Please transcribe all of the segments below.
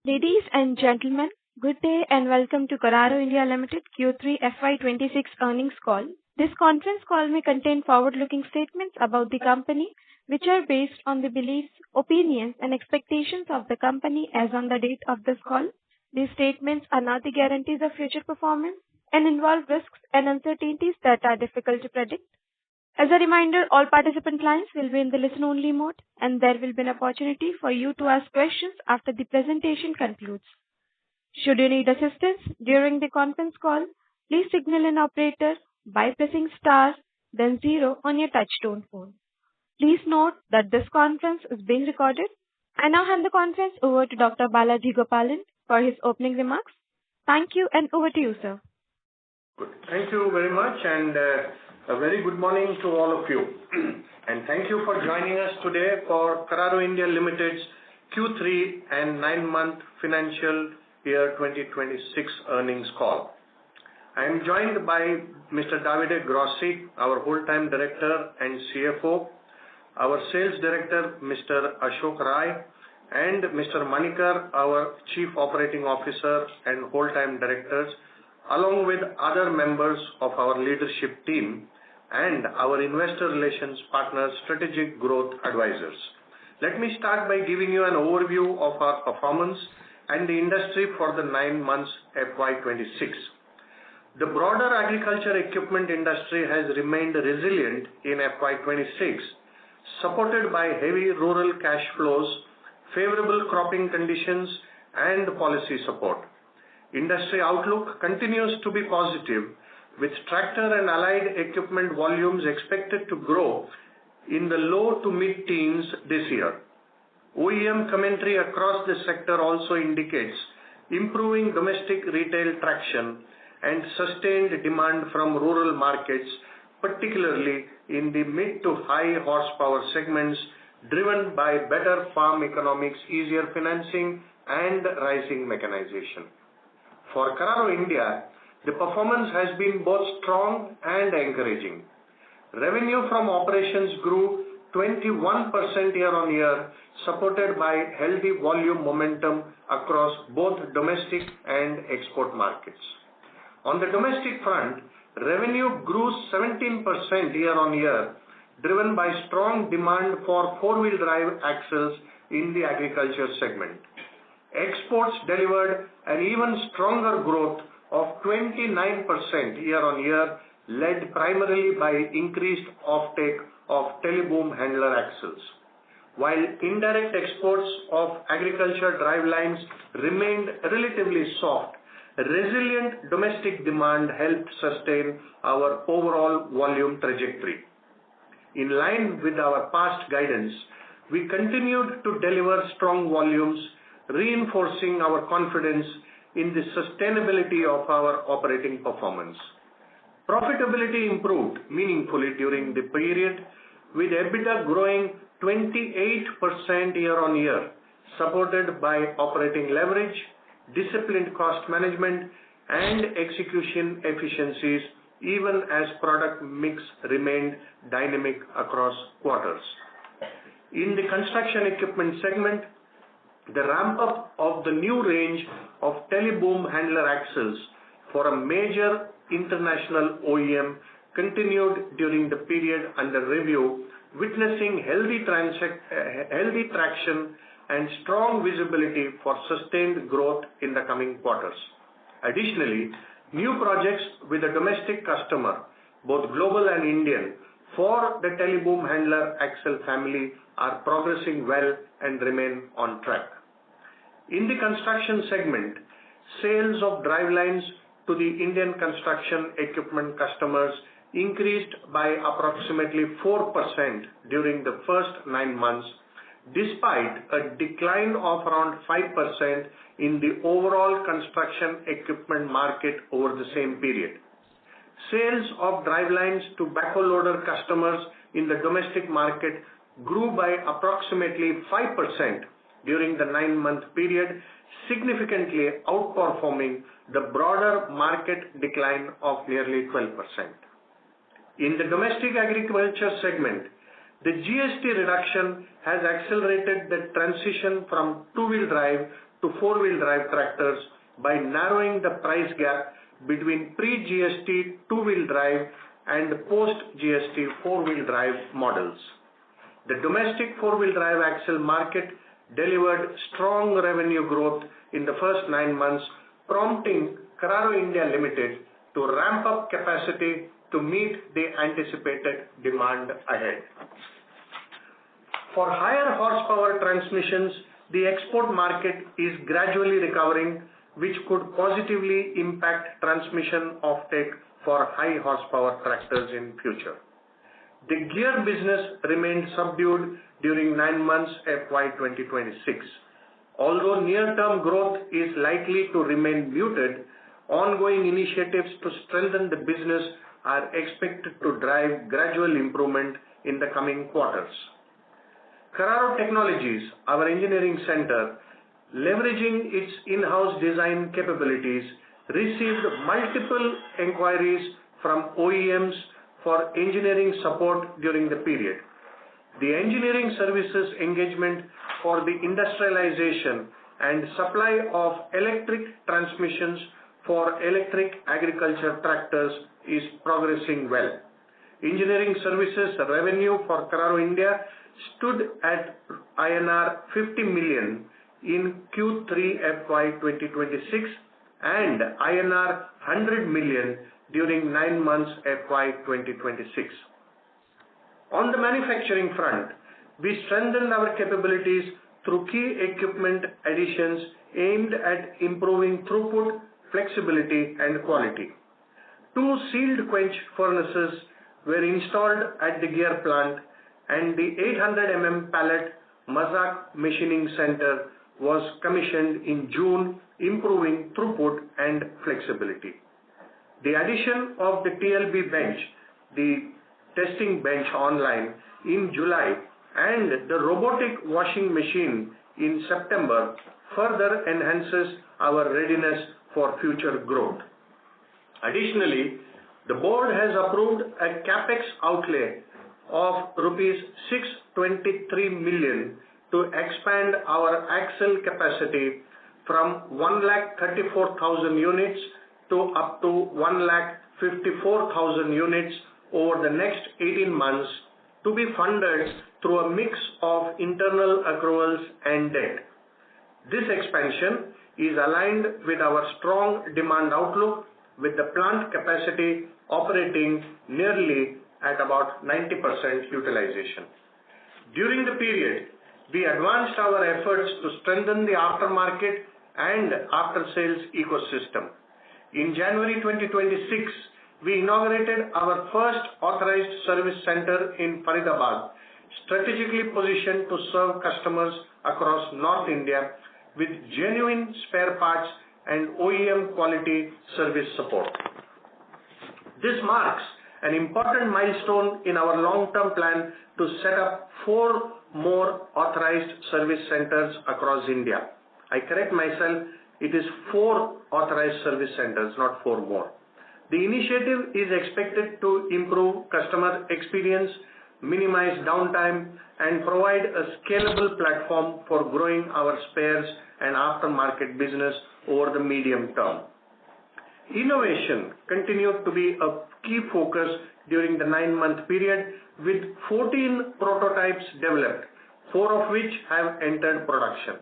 Ladies and gentlemen, good day and welcome to Carraro India Limited Q3 FY26 earnings call. This conference call may contain forward-looking statements about the company, which are based on the beliefs, opinions, and expectations of the company as on the date of this call. These statements are not the guarantees of future performance and involve risks and uncertainties that are difficult to predict. As a reminder, all participant lines will be in the listen-only mode, and there will be an opportunity for you to ask questions after the presentation concludes. Should you need assistance during the conference call, please signal an operator by pressing star, then 0 on your touch-tone phone. Please note that this conference is being recorded. I now hand the conference over to Dr. Balaji Gopalan for his opening remarks. Thank you, and over to you, sir. Good. Thank you very much, and a very good morning to all of you. And thank you for joining us today for Carraro India Limited's Q3 and 9-month financial year 2026 earnings call. I am joined by Mr. Davide Grossi, our whole-time director and CFO, our sales director, Mr. Ashok Rai, and Mr. Manikar, our chief operating officer and whole-time directors, along with other members of our leadership team and our investor relations partners, Strategic Growth Advisors. Let me start by giving you an overview of our performance and the industry for the 9 months FY26. The broader agriculture equipment industry has remained resilient in FY26, supported by heavy rural cash flows, favorable cropping conditions, and policy support. Industry outlook continues to be positive, with tractor and allied equipment volumes expected to grow in the low to mid-teens this year. OEM commentary across the sector also indicates improving domestic retail traction and sustained demand from rural markets, particularly in the mid to high horsepower segments, driven by better farm economics, easier financing, and rising mechanization. For Carraro India, the performance has been both strong and encouraging. Revenue from operations grew 21% year-on-year, supported by healthy volume momentum across both domestic and export markets. On the domestic front, revenue grew 17% year-on-year, driven by strong demand for four-wheel drive axles in the agriculture segment. Exports delivered an even stronger growth of 29% year-on-year, led primarily by increased offtake of teleboom handler axles. While indirect exports of agriculture drivelines remained relatively soft, resilient domestic demand helped sustain our overall volume trajectory. In line with our past guidance, we continued to deliver strong volumes, reinforcing our confidence in the sustainability of our operating performance. Profitability improved meaningfully during the period, with EBITDA growing 28% year-on-year, supported by operating leverage, disciplined cost management, and execution efficiencies, even as product mix remained dynamic across quarters. In the construction equipment segment, the ramp-up of the new range of teleboom handler axles for a major international OEM continued during the period under review, witnessing healthy traction and strong visibility for sustained growth in the coming quarters. Additionally, new projects with a domestic customer, both global and Indian, for the teleboom handler axle family are progressing well and remain on track. In the construction segment, sales of drivelines to the Indian construction equipment customers increased by approximately 4% during the first 9 months, despite a decline of around 5% in the overall construction equipment market over the same period. Sales of drivelines to backhoe loader customers in the domestic market grew by approximately 5% during the 9-month period, significantly outperforming the broader market decline of nearly 12%. In the domestic agriculture segment, the GST reduction has accelerated the transition from two-wheel drive to four-wheel drive tractors by narrowing the price gap between pre-GST two-wheel drive and post-GST four-wheel drive models. The domestic four-wheel drive axle market delivered strong revenue growth in the first 9 months, prompting Carraro India Limited to ramp up capacity to meet the anticipated demand ahead. For higher horsepower transmissions, the export market is gradually recovering, which could positively impact transmission offtake for high horsepower tractors in future. The gear business remained subdued during 9 months FY 2026. Although near-term growth is likely to remain muted, ongoing initiatives to strengthen the business are expected to drive gradual improvement in the coming quarters. Carraro Technologies, our engineering center, leveraging its in-house design capabilities, received multiple inquiries from OEMs for engineering support during the period. The engineering services engagement for the industrialization and supply of electric transmissions for electric agriculture tractors is progressing well. Engineering services revenue for Carraro India stood at INR 50 million in Q3 FY 2026 and INR 100 million during 9 months FY 2026. On the manufacturing front, we strengthened our capabilities through key equipment additions aimed at improving throughput, flexibility, and quality. 2 sealed quench furnaces were installed at the gear plant, and the 800 mm pallet Mazak machining center was commissioned in June, improving throughput and flexibility. The addition of the TLB bench, the testing bench online, in July and the robotic washing machine in September further enhances our readiness for future growth. Additionally, the board has approved a capex outlay of rupees 623 million to expand our axle capacity from 1,34,000 units to up to 1,54,000 units over the next 18 months, to be funded through a mix of internal accruals and debt. This expansion is aligned with our strong demand outlook, with the plant capacity operating nearly at about 90% utilization. During the period, we advanced our efforts to strengthen the aftermarket and after-sales ecosystem. In January 2026, we inaugurated our first authorized service center in Faridabad, strategically positioned to serve customers across North India with genuine spare parts and OEM quality service support. This marks an important milestone in our long-term plan to set up 4 more authorized service centers across India. I correct myself, it is 4 authorized service centers, not 4 more. The initiative is expected to improve customer experience, minimize downtime, and provide a scalable platform for growing our spares and aftermarket business over the medium term. Innovation continued to be a key focus during the 9-month period, with 14 prototypes developed, 4 of which have entered production.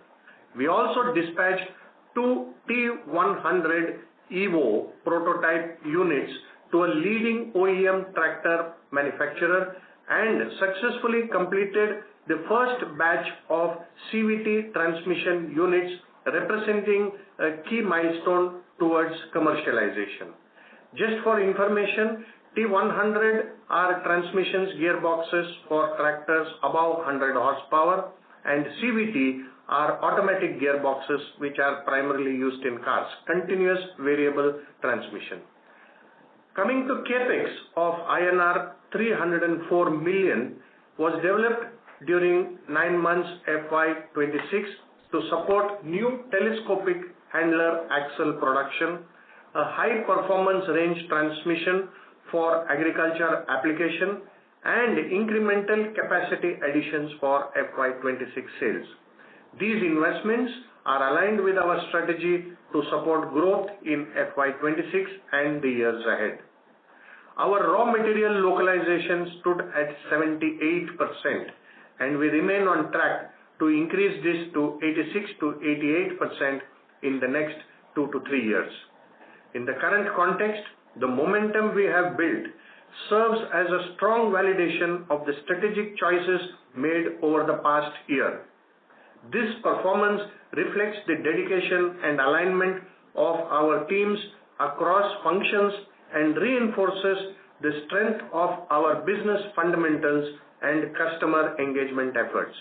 We also dispatched 2 T100 Evo prototype units to a leading OEM tractor manufacturer and successfully completed the first batch of CVT transmission units, representing a key milestone towards commercialization. Just for information, T100 are transmissions gearboxes for tractors above 100 horsepower, and CVT are automatic gearboxes which are primarily used in cars, continuous variable transmission. Coming to capex of INR 304 million was developed during 9 months FY 26 to support new telescopic handler axle production, a high performance range transmission for agriculture application, and incremental capacity additions for FY 26 sales. These investments are aligned with our strategy to support growth in FY26 and the years ahead. Our raw material localization stood at 78%, and we remain on track to increase this to 86 to 88% in the next 2 to 3 years. In the current context, the momentum we have built serves as a strong validation of the strategic choices made over the past year. This performance reflects the dedication and alignment of our teams across functions and reinforces the strength of our business fundamentals and customer engagement efforts.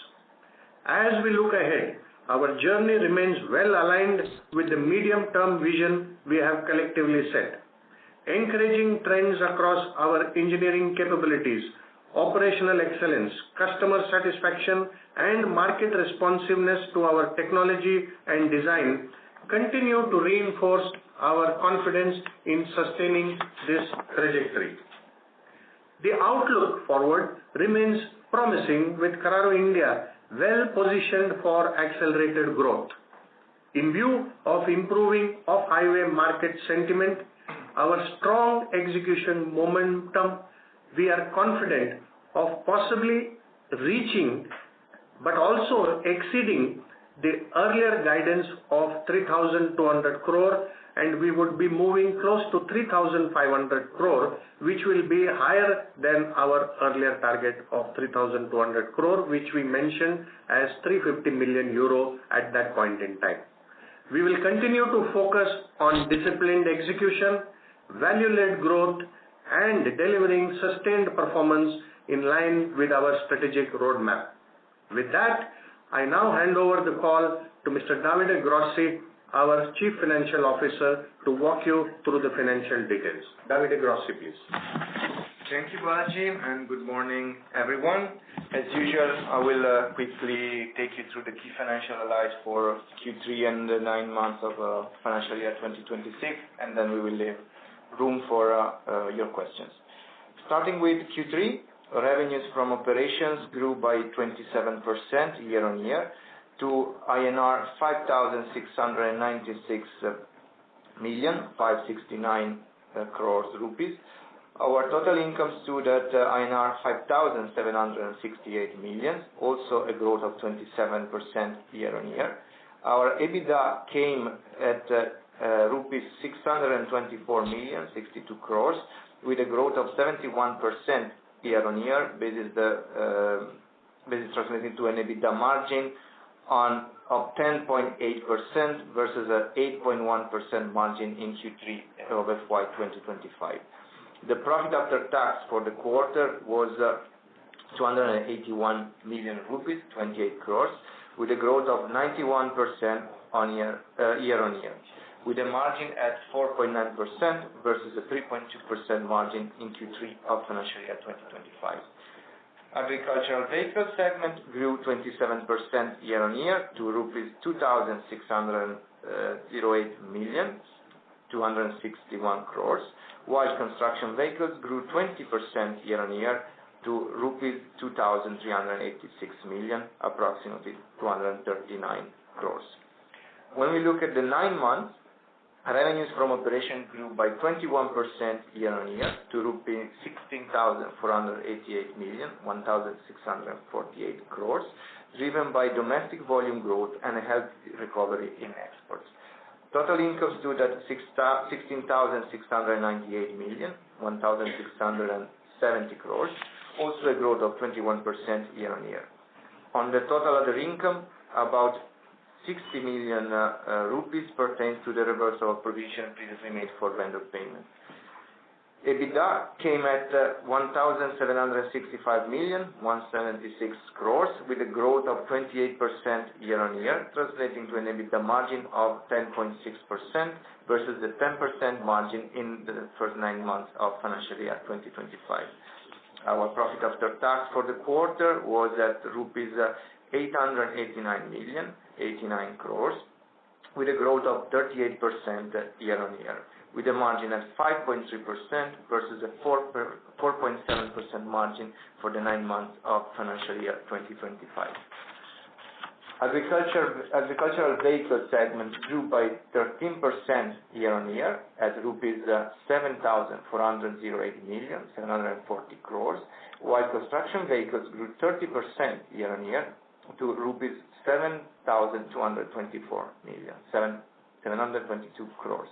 As we look ahead, our journey remains well aligned with the medium-term vision we have collectively set. Encouraging trends across our engineering capabilities, operational excellence, customer satisfaction, and market responsiveness to our technology and design continue to reinforce our confidence in sustaining this trajectory. The outlook forward remains promising, with Carraro India well positioned for accelerated growth. In view of improving off-highway market sentiment, our strong execution momentum, we are confident of possibly reaching but also exceeding the earlier guidance of 3,200 crore, and we would be moving close to 3,500 crore, which will be higher than our earlier target of 3,200 crore, which we mentioned as 350 million euro at that point in time. We will continue to focus on disciplined execution, value-led growth, and delivering sustained performance in line with our strategic roadmap. With that, I now hand over the call to Mr. Davide Grossi, our Chief Financial Officer, to walk you through the financial details. Davide Grossi, please. Thank you, Balaji, and good morning, everyone. As usual, I will quickly take you through the key financial highlights for Q3 and the 9 months of financial year 2026, and then we will leave room for your questions. Starting with Q3, revenues from operations grew by 27% year-on-year to INR 5,696 million, 569 crores rupees. Our total income stood at INR 5,768 million, also a growth of 27% year-on-year. Our EBITDA came at rupees 624 million, 62 crores, with a growth of 71% year-on-year. This is translating to an EBITDA margin of 10.8% versus an 8.1% margin in Q3 of FY 2025. The profit after tax for the quarter was 281 million rupees, 28 crores, with a growth of 91% year-on-year, with a margin at 4.9% versus a 3.2% margin in Q3 of financial year 2025. Agricultural vehicle segment grew 27% year-on-year to rupees 2,608 million, 261 crores, while construction vehicles grew 20% year-on-year to rupees 2,386 million, approximately 239 crores. When we look at the 9 months, revenues from operation grew by 21% year-on-year to rupees 16,488 million, 1,648 crores, driven by domestic volume growth and a healthy recovery in exports. Total income stood at 16,698 million, 1,670 crores, also a growth of 21% year-on-year. On the total other income, about 60 million rupees pertains to the reversal of provision previously made for vendor payment. EBITDA came at 1,765 million, 176 crores, with a growth of 28% year-on-year, translating to an EBITDA margin of 10.6% versus the 10% margin in the first 9 months of financial year 2025. Our profit after tax for the quarter was at rupees 889 million, 89 crores, with a growth of 38% year-on-year, with a margin at 5.3% versus a 4.7% margin for the 9 months of financial year 2025. Agricultural vehicle segment grew by 13% year-on-year at rupees 7,408 million, 740 crores, while construction vehicles grew 30% year-on-year to rupees 7,224 million, 722 crores.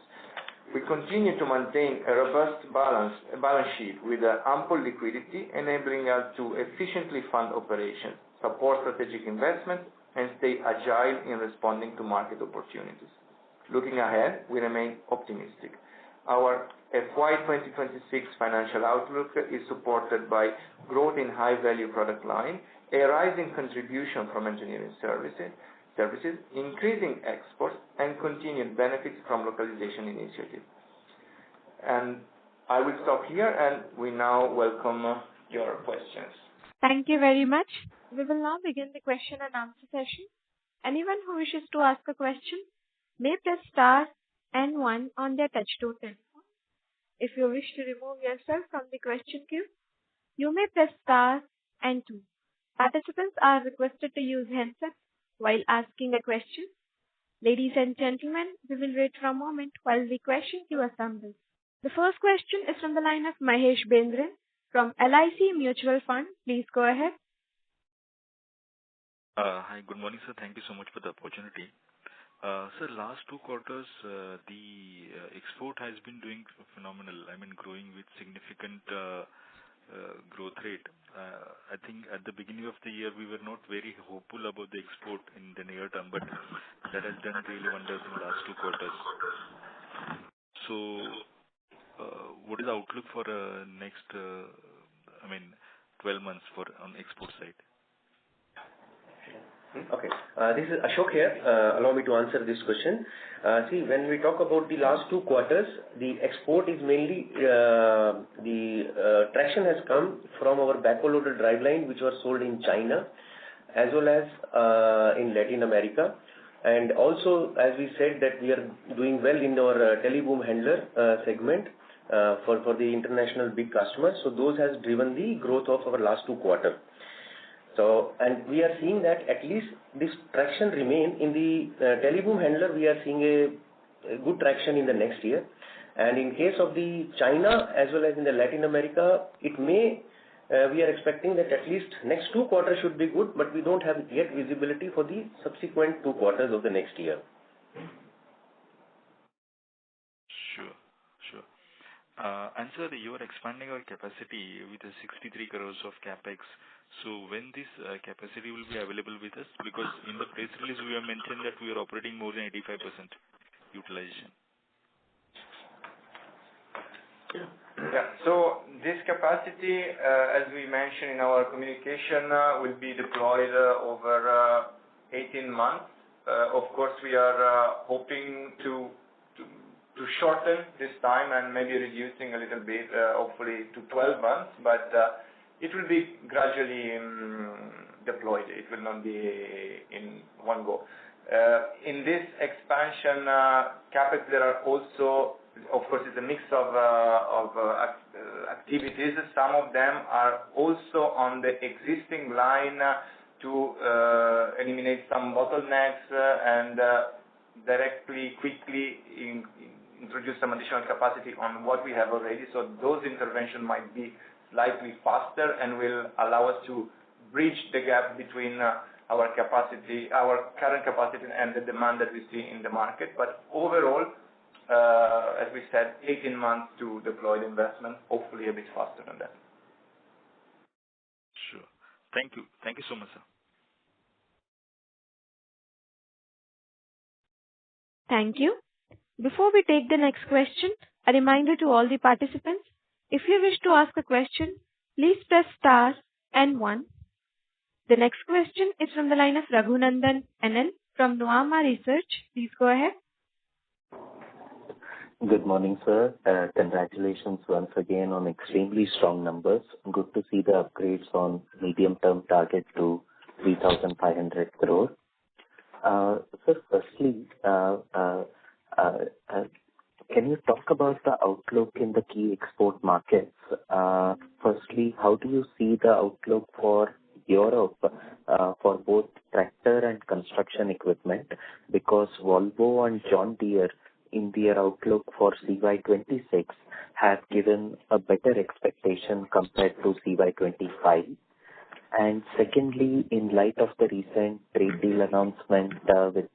We continue to maintain a robust balance sheet with ample liquidity, enabling us to efficiently fund operations, support strategic investments, and stay agile in responding to market opportunities. Looking ahead, we remain optimistic. Our FY 2026 financial outlook is supported by growth in high-value product line, a rising contribution from engineering services, increasing exports, and continued benefits from localization initiatives. And I will stop here, and we now welcome your questions. Thank you very much. We will now begin the question and answer session. Anyone who wishes to ask a question may press star and one on their touchtone telephone. If you wish to remove yourself from the question queue, you may press star and two. Participants are requested to use handsets while asking a question. Ladies and gentlemen, we will wait for a moment while the question queue assembles. The first question is from the line of Mahesh Bendre from LIC Mutual Fund. Please go ahead. Hi, good morning, sir. Thank you so much for the opportunity. Sir, last 2 quarters, the export has been doing phenomenal. I mean, growing with significant growth rate. I think at the beginning of the year, we were not very hopeful about the export in the near term, but that has done really wonders in the last 2 quarters. So, what is the outlook for next, 12 months on export side? Okay. This is Ashok here. Allow me to answer this question. See, when we talk about the last 2 quarters, the export is mainly the traction has come from our backhoe-loaded driveline, which was sold in China, as well as in Latin America. And also, as we said, that we are doing well in our teleboom handler segment for the international big customers. So those has driven the growth of our last 2 quarters. So, and we are seeing that at least this traction remain in the teleboom handler. We are seeing a good traction in the next year. And in case of the China as well as in the Latin America, it may, we are expecting that at least next 2 quarters should be good, but we don't have yet visibility for the subsequent 2 quarters of the next year. Sure. And sir, you are expanding our capacity with a 63 crores of capex. So when this capacity will be available with us? Because in the press release we have mentioned that we are operating more than 85% utilization. Yeah. So this capacity, as we mentioned in our communication, will be deployed over 18 months. Of course, we are hoping to shorten this time and maybe reducing a little bit, hopefully to 12 months, but it will be gradually deployed. It will not be in one go. In this expansion capex, there are also, of course, it's a mix of activities. Some of them are also on the existing line to eliminate some bottlenecks and quickly introduce some additional capacity on what we have already. So those interventions might be slightly faster and will allow us to bridge the gap between our current capacity and the demand that we see in the market. But overall, as we said, 18 months to deploy the investment, hopefully a bit faster than that. Sure. Thank you. Thank you so much, sir. Thank you. Before we take the next question, a reminder to all the participants, if you wish to ask a question, please press star and one. The next question is from the line of Raghunandan NL from Nuvama Research. Please go ahead. Good morning, sir. Congratulations once again on extremely strong numbers. Good to see the upgrades on medium-term target to 3,500 crore. So firstly, can you talk about the outlook in the key export markets? Firstly, how do you see the outlook for Europe for both tractor and construction equipment, because Volvo and John Deere in their outlook for CY26 have given a better expectation compared to CY25? And secondly, in light of the recent trade deal announcement with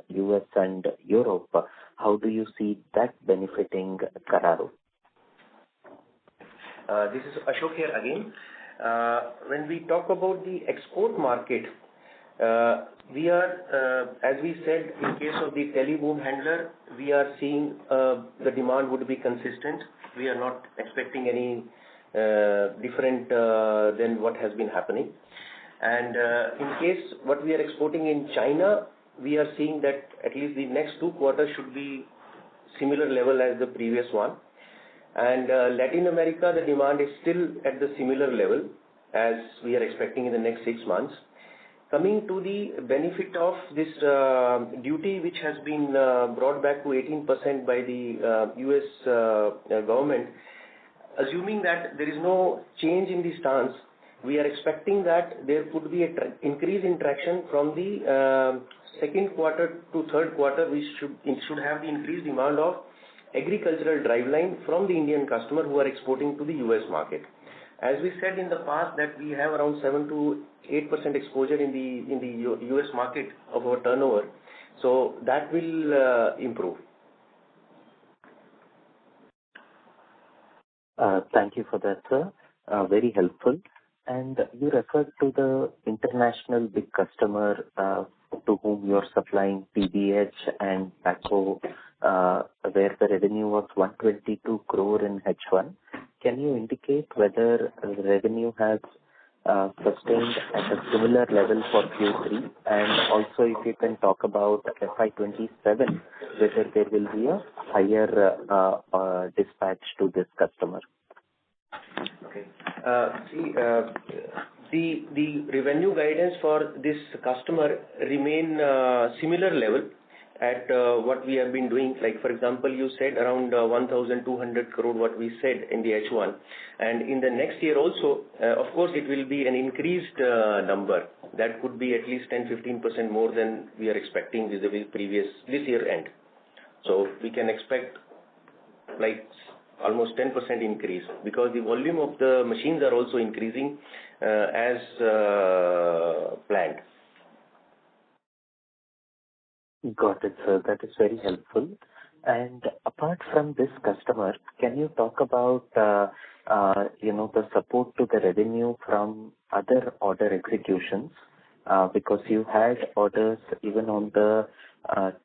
US and Europe, how do you see that benefiting Carraro? This is Ashok here again. When we talk about the export market, we are, as we said, in case of the teleboom handler, we are seeing the demand would be consistent. We are not expecting any different than what has been happening. And in case what we are exporting in China, we are seeing that at least the next 2 quarters should be similar level as the previous one. And Latin America, the demand is still at the similar level as we are expecting in the next 6 months. Coming to the benefit of this duty, which has been brought back to 18% by the US government, assuming that there is no change in the stance, we are expecting that there could be an increase in traction from the second quarter to third quarter. We should have the increased demand of agricultural driveline from the Indian customer who are exporting to the US market. As we said in the past that we have around 7 to 8% exposure in the US market of our turnover, so that will improve. Thank you for that, sir. Very helpful. And you referred to the international big customer to whom you are supplying PBH and backhoe, where the revenue was 122 crore in H1. Can you indicate whether the revenue has sustained at a similar level for Q3? And also, if you can talk about FY27, whether there will be a higher dispatch to this customer. Okay. The revenue guidance for this customer remain similar level at what we have been doing. Like, for example, you said around 1,200 crore what we said in the H1. And in the next year also, of course, it will be an increased number. That could be at least 10-15% more than we are expecting with the previous this year end. So we can expect like almost 10% increase because the volume of the machines are also increasing as planned. Got it, sir. That is very helpful. And apart from this customer, can you talk about the support to the revenue from other order executions? Because you had orders even on the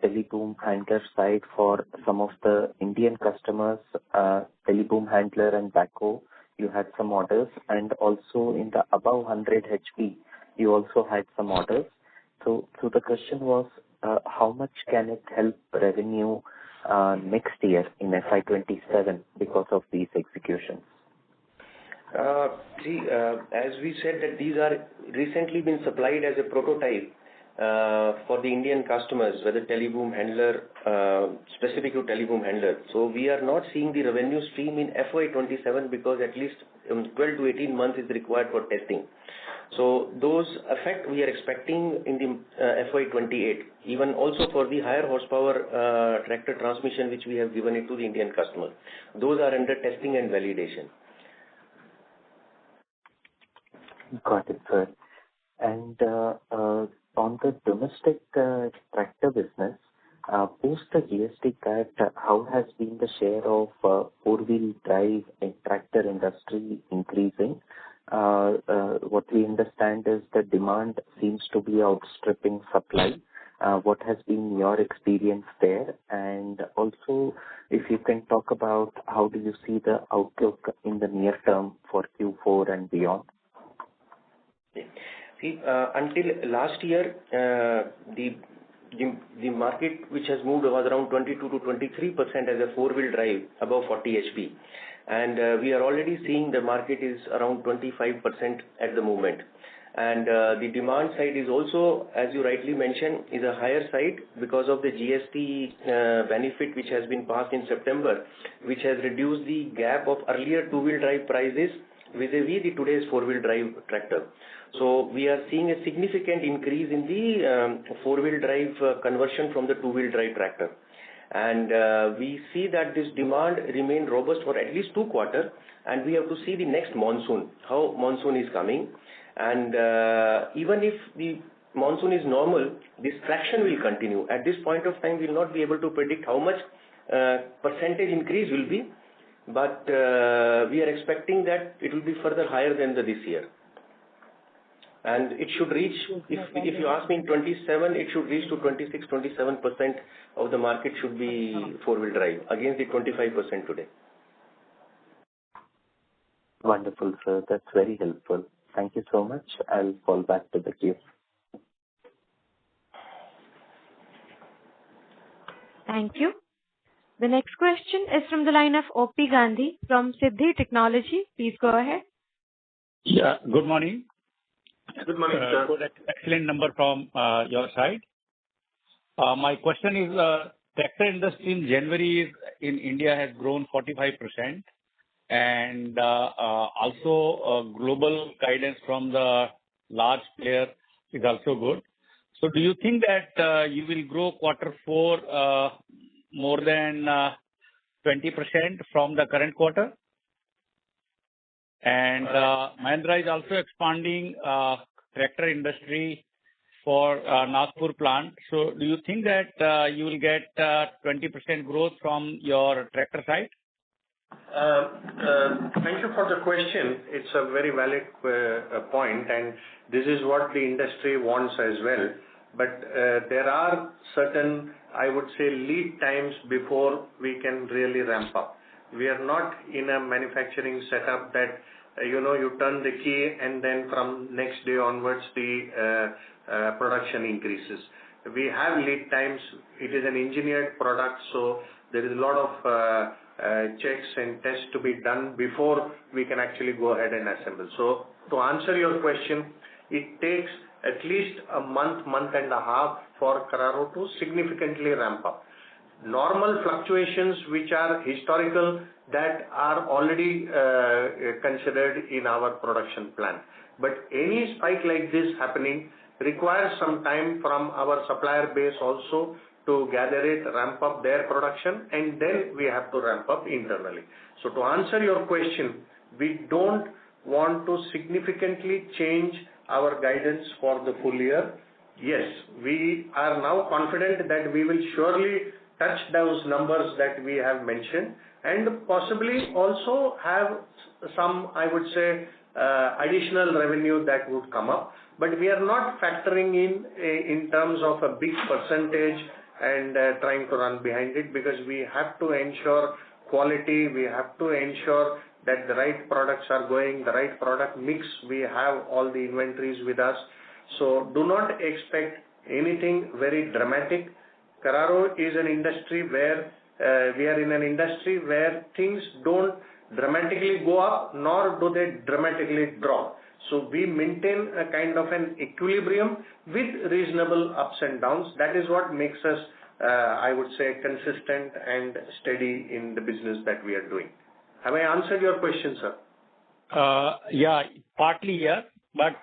teleboom handler side for some of the Indian customers, teleboom handler and backhoe, you had some orders, and also in the above 100 HP, you also had some orders. So the question was, how much can it help revenue next year in FY27 because of these executions? As we said that these are recently been supplied as a prototype for the Indian customers, whether teleboom handler, specific to teleboom handler. So we are not seeing the revenue stream in FY27 because at least 12 to 18 months is required for testing. So those effect we are expecting in the FY28, even also for the higher horsepower tractor transmission which we have given it to the Indian customer. Those are under testing and validation. Got it, sir. And on the domestic tractor business, post the GST cut, how has been the share of four-wheel drive in tractor industry increasing? What we understand is the demand seems to be outstripping supply. What has been your experience there? And also, if you can talk about how do you see the outlook in the near term for Q4 and beyond? See, until last year, the market which has moved was around 22 to 23% as a four-wheel drive above 40 HP. And we are already seeing the market is around 25% at the moment. And the demand side is also, as you rightly mentioned, is a higher side because of the GST benefit which has been passed in September, which has reduced the gap of earlier two-wheel drive prices vis-a-vis the today's four-wheel drive tractor. So we are seeing a significant increase in the four-wheel drive conversion from the two-wheel drive tractor. And we see that this demand remain robust for at least 2 quarters, and we have to see the next monsoon, how monsoon is coming. And even if the monsoon is normal, this traction will continue. At this point of time, we will not be able to predict how much percentage increase will be, but we are expecting that it will be further higher than this year. And it should reach, if you ask me in 27, it should reach to 26-27% of the market should be four-wheel drive against the 25% today. Wonderful, sir. That's very helpful. Thank you so much. I'll fall back to the queue. Thank you. The next question is from the line of O.P. Gandhi from Siddhi Technology. Please go ahead. Yeah, good morning. Good morning, sir. Good, excellent number from your side. My question is, tractor industry in January in India has grown 45%, and also global guidance from the large player is also good. So do you think that you will grow Q4 more than 20% from the current quarter? And Mahindra is also expanding tractor industry for Nagpur plant. So do you think that you will get 20% growth from your tractor side? Thank you for the question. It's a very valid point, and this is what the industry wants as well. But there are certain, I would say, lead times before we can really ramp up. We are not in a manufacturing setup that you turn the key and then from next day onwards the production increases. We have lead times. It is an engineered product, so there is a lot of checks and tests to be done before we can actually go ahead and assemble. So to answer your question, it takes at least a month and a half for Carraro to significantly ramp up. Normal fluctuations which are historical, that are already considered in our production plan. But any spike like this happening requires some time from our supplier base also to gather it, ramp up their production, and then we have to ramp up internally. So to answer your question, we don't want to significantly change our guidance for the full year. Yes, we are now confident that we will surely touch those numbers that we have mentioned, and possibly also have some, I would say, additional revenue that would come up. But we are not factoring in terms of a big percentage and trying to run behind it, because we have to ensure quality, we have to ensure that the right products are going, the right product mix, we have all the inventories with us. So do not expect anything very dramatic. Carraro is an industry where we are in an industry where things don't dramatically go up, nor do they dramatically drop. So we maintain a kind of an equilibrium with reasonable ups and downs. That is what makes us, I would say, consistent and steady in the business that we are doing. Have I answered your question, sir? Yeah, partly, yeah. But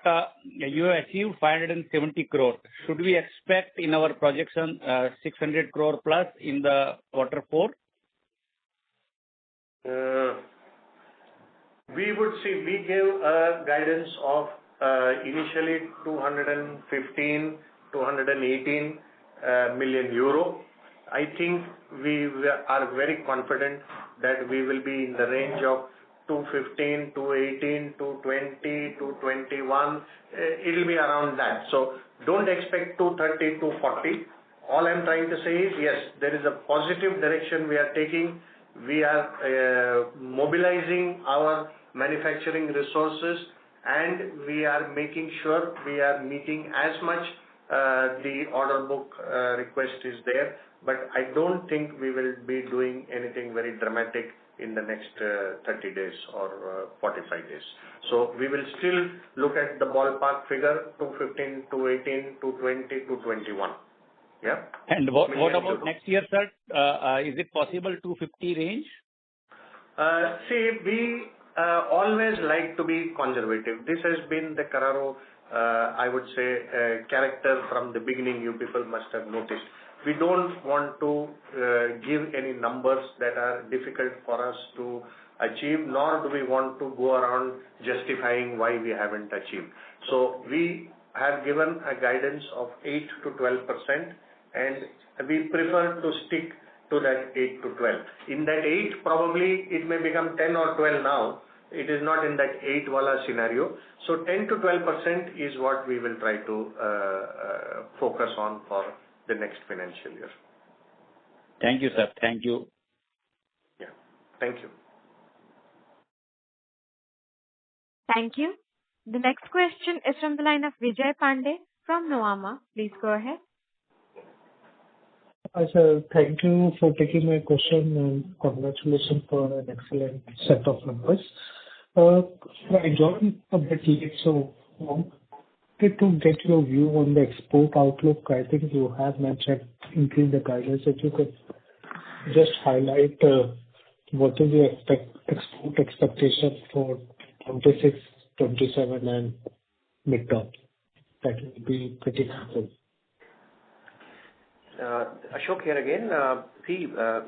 you have achieved 570 crore. Should we expect in our projection 600 crore plus in the Q4? We would see, we gave a guidance of initially 215, 218 million euro. I think we are very confident that we will be in the range of 215, 218, 220, 221. It will be around that. So don't expect 230, 240. All I'm trying to say is, yes, there is a positive direction we are taking. We are mobilizing our manufacturing resources, and we are making sure we are meeting as much the order book request is there. But I don't think we will be doing anything very dramatic in the next 30 days or 45 days. So we will still look at the ballpark figure, 215, 218, 220, 221. Yeah. And what about next year, sir? Is it possible 250 range? See, we always like to be conservative. This has been the Carraro, I would say, character from the beginning. You people must have noticed. We don't want to give any numbers that are difficult for us to achieve, nor do we want to go around justifying why we haven't achieved. So we have given a guidance of 8 to 12%, and we prefer to stick to that 8 to 12. In that 8, probably it may become 10 or 12 now. It is not in that 8 wala scenario. So 10 to 12% is what we will try to focus on for the next financial year. Thank you, sir. Thank you. Yeah. Thank you. Thank you. The next question is from the line of Vijay Pandey from Nuvama. Please go ahead. Hi, sir. Thank you for taking my question and congratulations for an excellent set of numbers. I joined a bit late, so wanted to get your view on the export outlook. I think you have mentioned increase the guidance. If you could just highlight what is your export expectation for 26, 27 and midterm. That would be pretty helpful. Ashok here again.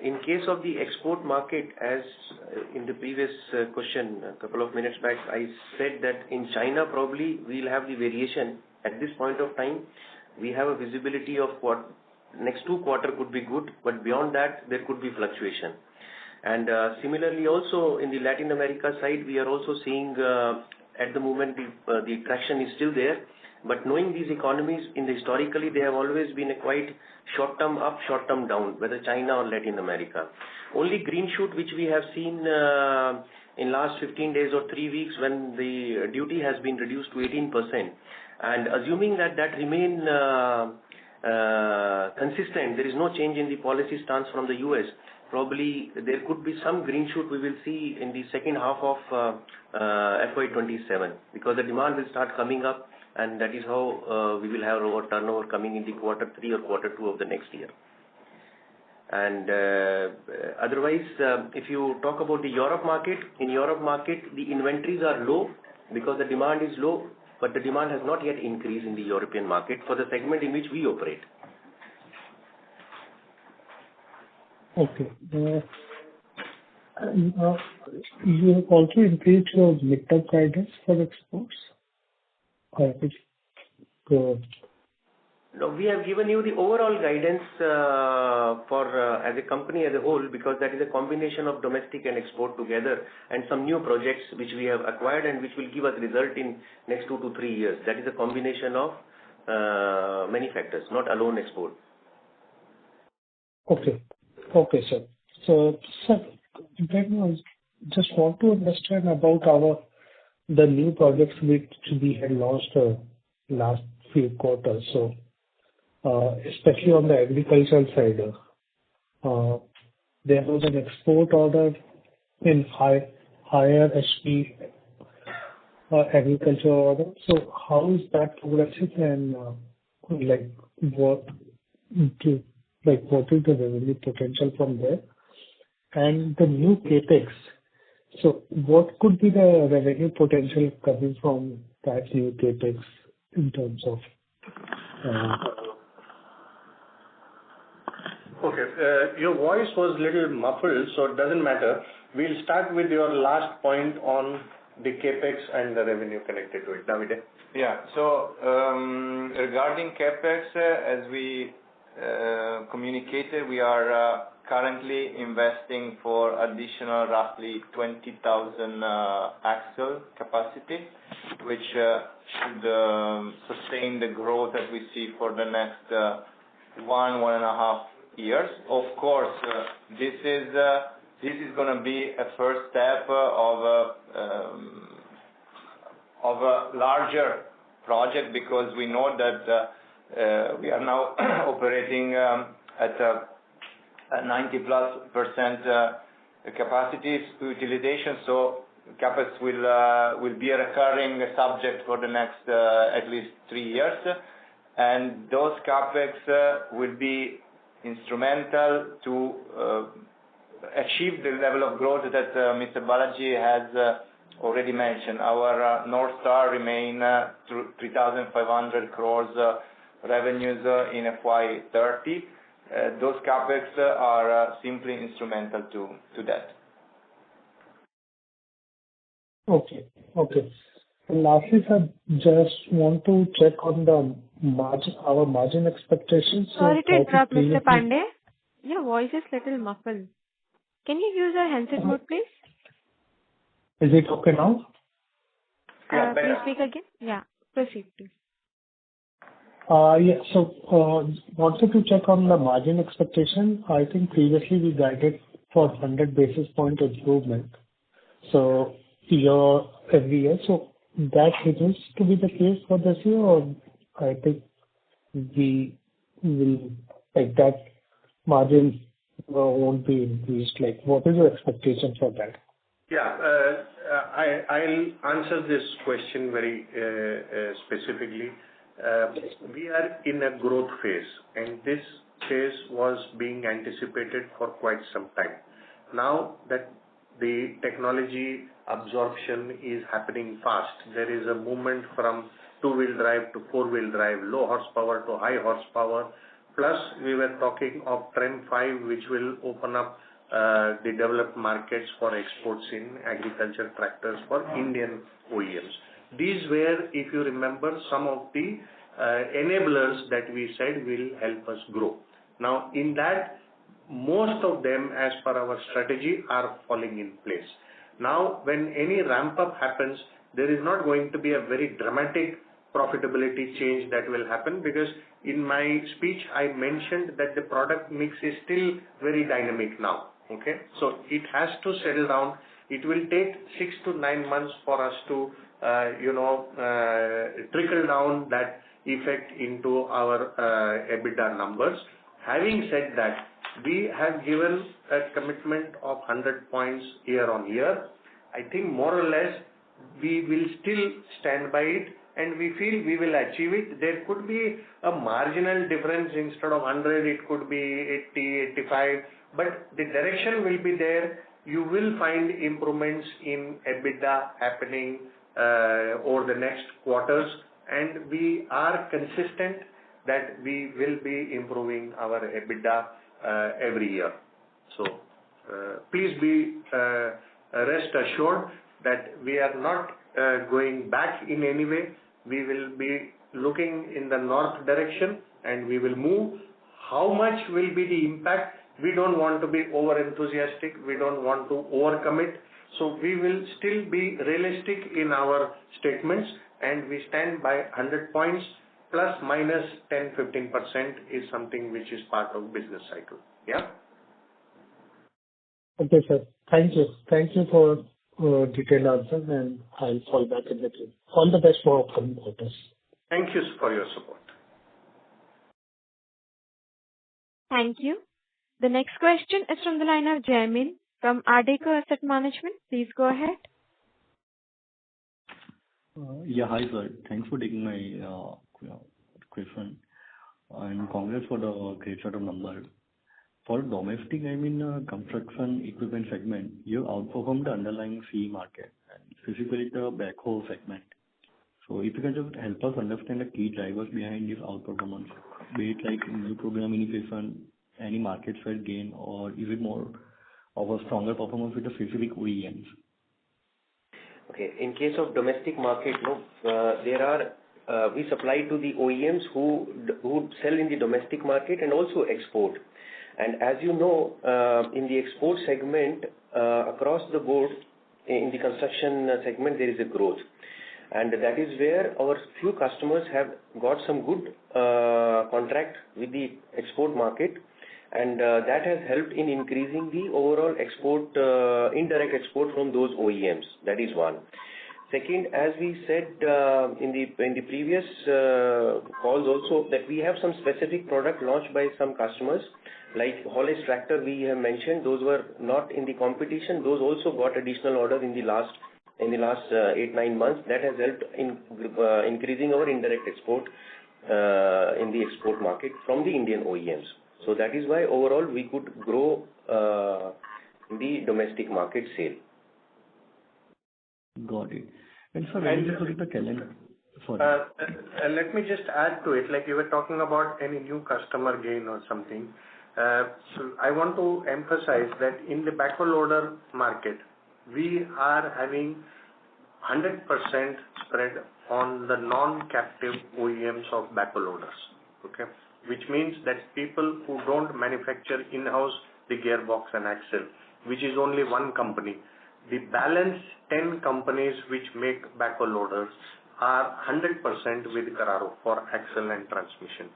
In case of the export market, as in the previous question a couple of minutes back, I said that in China probably we'll have the variation. At this point of time, we have a visibility of what next 2 quarters could be good, but beyond that there could be fluctuation. And similarly also in the Latin America side, we are also seeing at the moment the traction is still there. But knowing these economies, historically they have always been a quite short-term up, short-term down, whether China or Latin America. Only green shoot which we have seen in last 15 days or 3 weeks when the duty has been reduced to 18%. And assuming that remain consistent, there is no change in the policy stance from the US. Probably there could be some green shoot we will see in the second half of FY27 because the demand will start coming up. And that is how we will have our turnover coming in the quarter 3 or quarter 2 of the next year. And otherwise, if you talk about the Europe market, in Europe market, the inventories are low because the demand is low, but the demand has not yet increased in the European market for the segment in which we operate. Okay. You have also increased your midterm guidance for exports? No, we have given you the overall guidance for as a company as a whole because that is a combination of domestic and export together and some new projects which we have acquired and which will give us result in next 2 to 3 years. That is a combination of many factors, not alone export. Okay, sir. So, sir, then I just want to understand about the new projects which we had launched last few quarters. So, especially on the agricultural side, there was an export order in higher HP agricultural order. So, how is that progressing and what is the revenue potential from there? And the new capex. So what could be the revenue potential coming from that new capex in terms of? Okay, your voice was a little muffled, so it doesn't matter. We'll start with your last point on the capex and the revenue connected to it. Davide? Yeah. So regarding capex, as we communicated, we are currently investing for additional roughly 20,000 axle capacity, which should sustain the growth that we see for the next 1.5 years. Of course, this is going to be a first step of a larger project because we know that we are now operating at a 90+% capacity utilization, so capex will be a recurring subject for the next at least 3 years, and those capex will be instrumental to achieve the level of growth that Mr. Balaji has already mentioned, our North Star remain 3,500 crores revenues in FY30. Those capex are simply instrumental to that. Okay. And lastly, sir, just want to check on the margin, our margin expectations. Sorry to interrupt, Mr. Pandey. Your voice is little muffled. Can you use a handset mode, please? Is it okay now? Please speak again. Yeah, proceed, please. Yeah. So, wanted to check on the margin expectation. I think previously we guided for 100 basis point improvement. So every year. So that seems to be the case for this year, or I think we will, like, that margin won't be increased. Like, what is your expectation for that? Yeah, I'll answer this question very specifically. We are in a growth phase, and this phase was being anticipated for quite some time. Now that the technology absorption is happening fast, there is a movement from two-wheel drive to four-wheel drive, low horsepower to high horsepower. Plus, we were talking of TREM 5, which will open up the developed markets for exports in agriculture tractors for Indian OEMs. These were, if you remember, some of the enablers that we said will help us grow. Now, in that, most of them, as per our strategy, are falling in place. Now, when any ramp up happens, there is not going to be a very dramatic profitability change that will happen, because in my speech I mentioned that the product mix is still very dynamic now. Okay, so it has to settle down. It will take 6 to 9 months for us to trickle down that effect into our EBITDA numbers. Having said that, we have given a commitment of 100 points year on year. I think more or less we will still stand by it, and we feel we will achieve it. There could be a marginal difference. Instead of 100, it could be 80, 85, but the direction will be there. You will find improvements in EBITDA happening over the next quarters, and we are consistent that we will be improving our EBITDA every year. So please be rest assured that we are not going back in any way. We will be looking in the north direction, and we will move. How much will be the impact? We don't want to be over enthusiastic. We don't want to overcommit. So we will still be realistic in our statements, and we stand by 100 points plus minus 10-15% is something which is part of business cycle. Yeah. Okay, sir. Thank you. Thank you for detailed answers, and I'll fall back in the queue. All the best for upcoming quarters. Thank you for your support. Thank you. The next question is from the line of Jaimin from Ardeko Asset Management. Please go ahead. Yeah, hi sir. Thanks for taking my question, and congrats for the great set of numbers. For domestic, construction equipment segment, you outperformed the underlying CE market, and specifically the backhoe segment. So if you can just help us understand the key drivers behind this outperformance, be it like new program initiation, any market share gain, or is it more of a stronger performance with the specific OEMs? Okay, in case of domestic market, we supply to the OEMs who sell in the domestic market and also export. And as you know, in the export segment, across the board, in the construction segment, there is a growth. And that is where our few customers have got some good contract with the export market, and that has helped in increasing the overall export, indirect export from those OEMs. That is one. Second, as we said in the previous calls also, that we have some specific product launched by some customers, like haulage tractor we have mentioned. Those were not in the competition. Those also got additional orders in the last 8-9 months. That has helped in increasing our indirect export in the export market from the Indian OEMs. So that is why overall we could grow in the domestic market sale. Got it. And sir, when you just look at the calendar, sorry. Let me just add to it, like you were talking about any new customer gain or something. So I want to emphasize that in the backhoe loader market, we are having 100% spread on the non-captive OEMs of backhoe loaders, okay? Which means that people who don't manufacture in-house the gearbox and axle, which is only one company. The balance 10 companies which make backhoe loaders are 100% with Carraro for axle and transmission.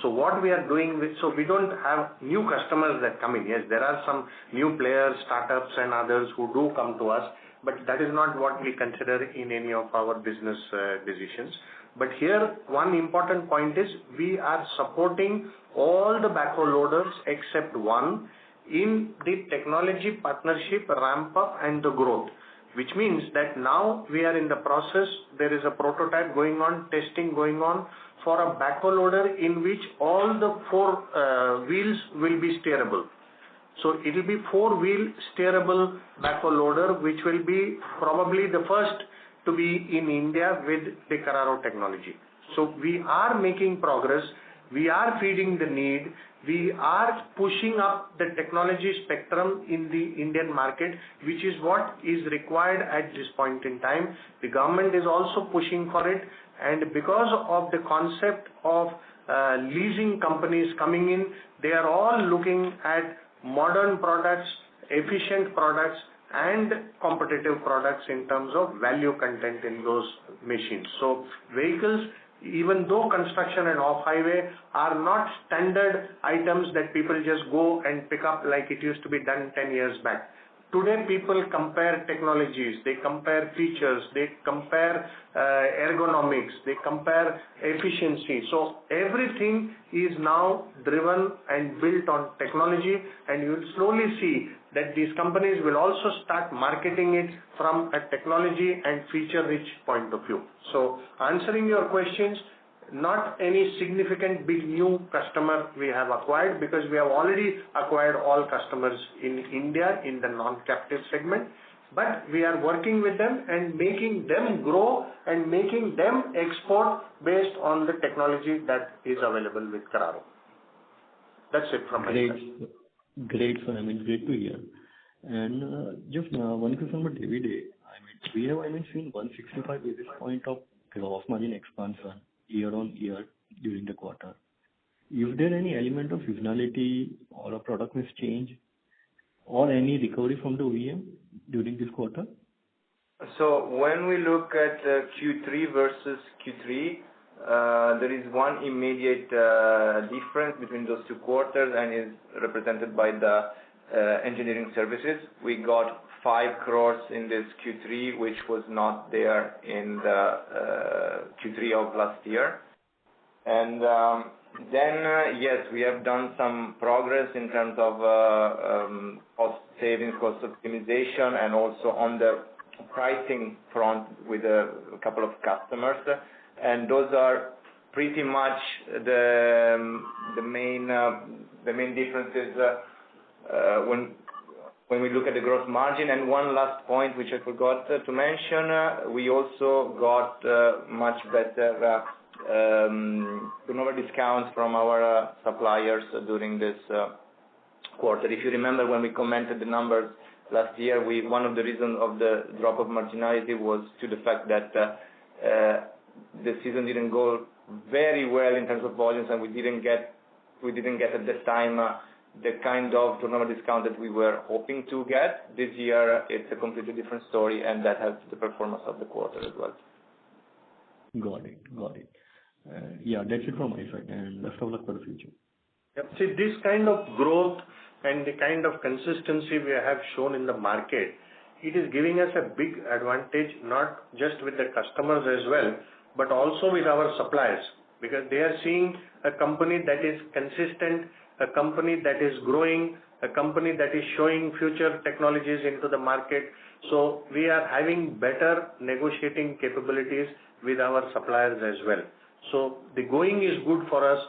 So what we are doing so we don't have new customers that come in. Yes, there are some new players, startups and others who do come to us, but that is not what we consider in any of our business decisions. But here, one important point is we are supporting all the backhoe loaders except one in the technology partnership ramp up and the growth, which means that now we are in the process, there is a prototype going on, testing going on for a backhoe loader in which all the four wheels will be steerable. So it will be 4-wheel steerable backhoe loader, which will be probably the first to be in India with the Carraro technology. So we are making progress. We are feeding the need. We are pushing up the technology spectrum in the Indian market, which is what is required at this point in time. The government is also pushing for it, and because of the concept of leasing companies coming in, they are all looking at modern products, efficient products, and competitive products in terms of value content in those machines. So vehicles, even though construction and off-highway are not standard items that people just go and pick up like it used to be done 10 years back. Today people compare technologies, they compare features, they compare ergonomics, they compare efficiency. So everything is now driven and built on technology, and you will slowly see that these companies will also start marketing it from a technology and feature-rich point of view. So answering your questions, not any significant big new customer we have acquired, because we have already acquired all customers in India in the non-captive segment, but we are working with them and making them grow and making them export based on the technology that is available with Carraro. That's it from my side. Great, sir. I mean, great to hear. And just one question about everyday. I mean, we have seen 165 basis point of gross margin expansion year on year during the quarter. Is there any element of seasonality or a product mix change or any recovery from the OEM during this quarter? So when we look at Q3 versus Q3, there is one immediate difference between those two quarters, and is represented by the engineering services. We got 5 crores in this Q3, which was not there in the Q3 of last year. And then, yes, we have done some progress in terms of cost savings, cost optimization, and also on the pricing front with a couple of customers. And those are pretty much the main differences when we look at the gross margin. And one last point which I forgot to mention, we also got much better turnover discounts from our suppliers during this quarter. If you remember, when we commented the numbers last year, one of the reasons of the drop of marginality was to the fact that the season didn't go very well in terms of volumes, and we didn't get at that time the kind of turnover discount that we were hoping to get. This year it's a completely different story, and that helped the performance of the quarter as well. Got it. Yeah, that's it from my side, and best of luck for the future. Yep. See, this kind of growth and the kind of consistency we have shown in the market, it is giving us a big advantage, not just with the customers as well, but also with our suppliers, because they are seeing a company that is consistent, a company that is growing, a company that is showing future technologies into the market. So we are having better negotiating capabilities with our suppliers as well. So the going is good for us.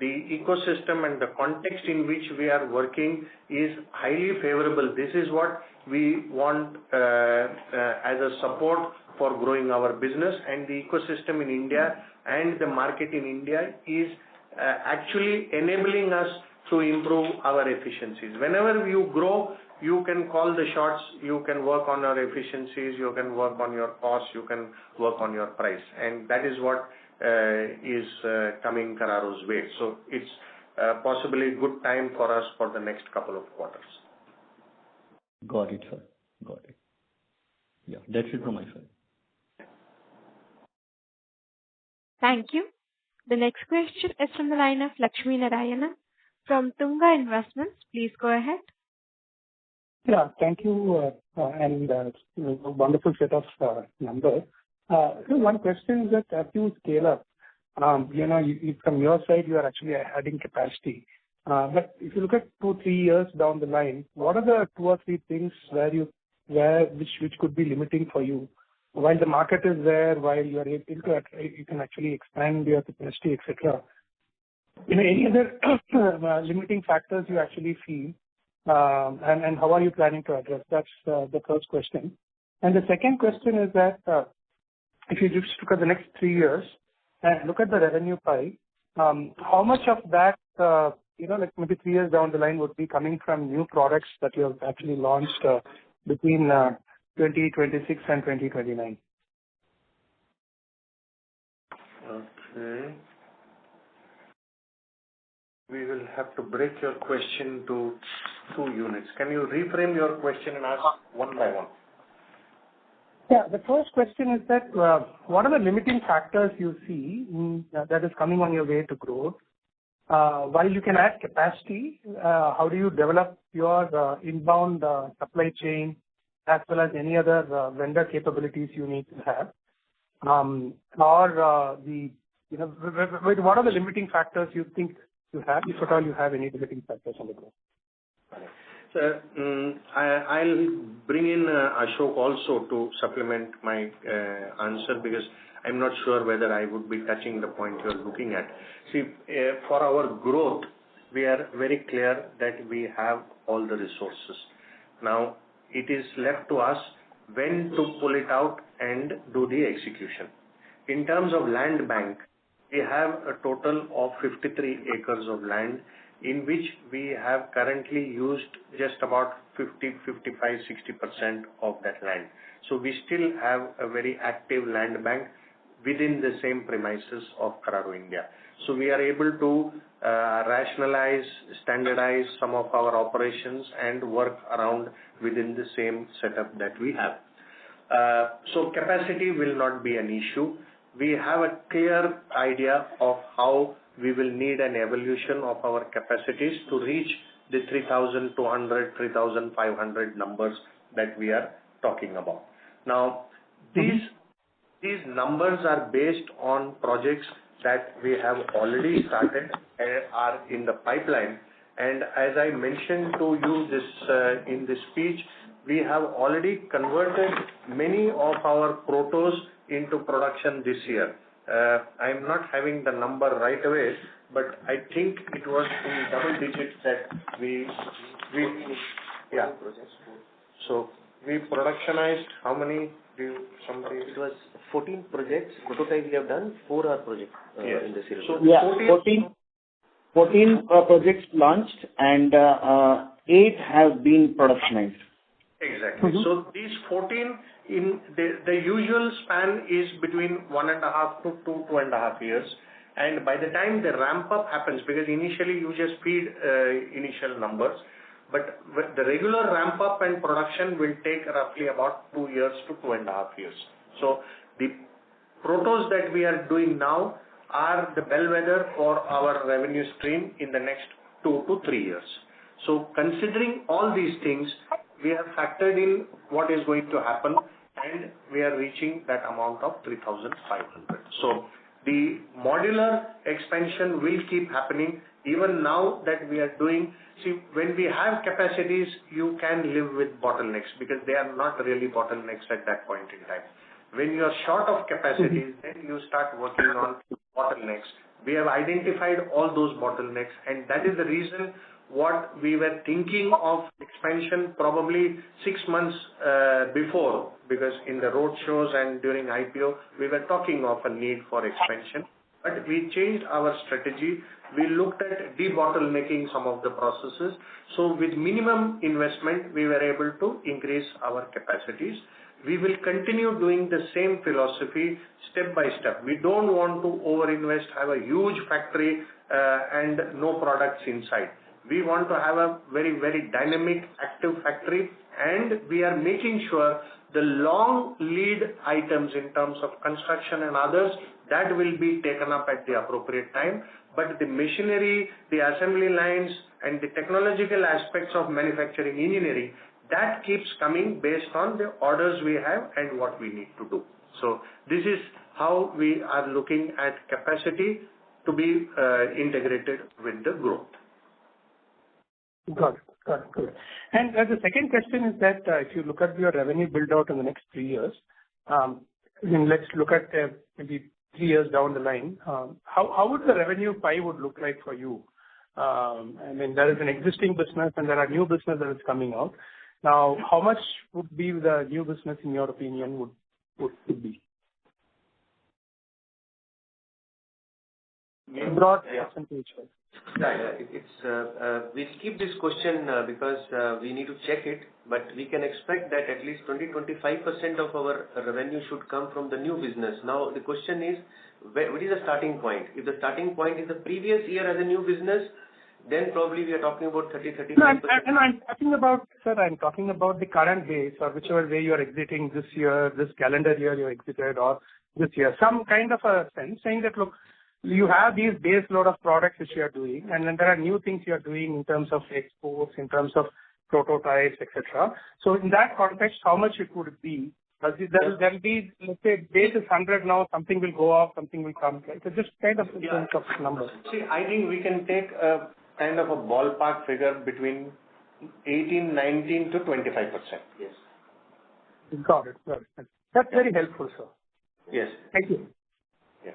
the ecosystem and the context in which we are working is highly favorable. This is what we want as a support for growing our business, and the ecosystem in India and the market in India is actually enabling us to improve our efficiencies. Whenever you grow, you can call the shots, you can work on your efficiencies, you can work on your costs, you can work on your price, and that is what is coming Carraro's way. So it's possibly a good time for us for the next couple of quarters. Got it, sir. Got it. Yeah, that's it from my side. Thank you. The next question is from the line of Lakshmi Narayana from Tunga Investments. Please go ahead. Yeah, thank you, and wonderful set of numbers. One question is that as you scale up, from your side, you are actually adding capacity. But if you look at 2-3 years down the line, what are the 2 or 3 things which could be limiting for you? While the market is there, while you are able to, you can actually expand your capacity, etc. Any other limiting factors you actually feel, and how are you planning to address? That's the first question. And the second question is that if you just look at the next 3 years and look at the revenue pie, how much of that, like maybe 3 years down the line would be coming from new products that you have actually launched between 2026 and 2029? Okay. We will have to break your question to 2 units. Can you reframe your question and ask one by one? Yeah, the first question is that what are the limiting factors you see that is coming on your way to growth? While you can add capacity, how do you develop your inbound supply chain as well as any other vendor capabilities you need to have? What are the limiting factors you think you have, if at all you have any limiting factors on the growth? So I'll bring in Ashok also to supplement my answer, because I'm not sure whether I would be touching the point you're looking at. See, for our growth, we are very clear that we have all the resources. Now, it is left to us when to pull it out and do the execution. In terms of land bank, we have a total of 53 acres of land, in which we have currently used just about 55-60% of that land. So we still have a very active land bank within the same premises of Carraro India. So we are able to rationalize, standardize some of our operations and work around within the same setup that we have. So capacity will not be an issue. We have a clear idea of how we will need an evolution of our capacities to reach the 3,200, 3,500 numbers that we are talking about. Now, these numbers are based on projects that we have already started and are in the pipeline. And as I mentioned to you in this speech, we have already converted many of our protos into production this year. I'm not having the number right away, but I think it was in double digits that we So we productionized how many? It was 14 projects. Prototype we have done, 4 are projects in this year. So yeah, 14 projects launched and 8 have been productionized. Exactly. So these 14, in the usual span is between 1.5 to 2.5 years. And by the time the ramp up happens, because initially you just feed initial numbers, but the regular ramp up and production will take roughly about 2 years to 2.5 years. So the protos that we are doing now are the bellwether for our revenue stream in the next 2 to 3 years. So considering all these things, we have factored in what is going to happen, and we are reaching that amount of 3,500. So the modular expansion will keep happening even now that we are doing. See, when we have capacities, you can live with bottlenecks because they are not really bottlenecks at that point in time. When you are short of capacities, then you start working on bottlenecks, We have identified all those bottlenecks, and that is the reason what we were thinking of expansion probably 6 months before, because in the road shows and during IPO, we were talking of a need for expansion. But we changed our strategy. We looked at debottlenecking some of the processes. So with minimum investment, we were able to increase our capacities. We will continue doing the same philosophy step by step. We don't want to overinvest, have a huge factory and no products inside. We want to have a very, very dynamic, active factory, and we are making sure the long lead items in terms of construction and others, that will be taken up at the appropriate time. But the machinery, the assembly lines, and the technological aspects of manufacturing engineering, that keeps coming based on the orders we have and what we need to do. So this is how we are looking at capacity to be integrated with the growth. Got it. Good. And the second question is that if you look at your revenue build out in the next 3 years, let's look at maybe 3 years down the line, how would the revenue pie would look like for you? I mean, there is an existing business and there are new business that is coming out. Now, how much would be the new business in your opinion would be? Broad percentage. We'll keep this question because we need to check it, but we can expect that at least 20-25% of our revenue should come from the new business. Now, the question is, what is the starting point? If the starting point is the previous year as a new business, then probably we are talking about 30-35%. No, I'm talking about the current base or whichever way you are exiting this year, this calendar year you exited, or this year. Some kind of a sense saying that, look, you have these base load of products which you are doing, and then there are new things you are doing in terms of exports, in terms of prototypes, etc. So in that context, how much it would be? There will be, let's say, base is 100 now, something will go off, something will come. Right? So just kind of a sense of numbers. See, I think we can take a kind of a ballpark figure between 18, 19 to 25%. Yes. Got it. That's very helpful, sir. Yes. Thank you. Yeah.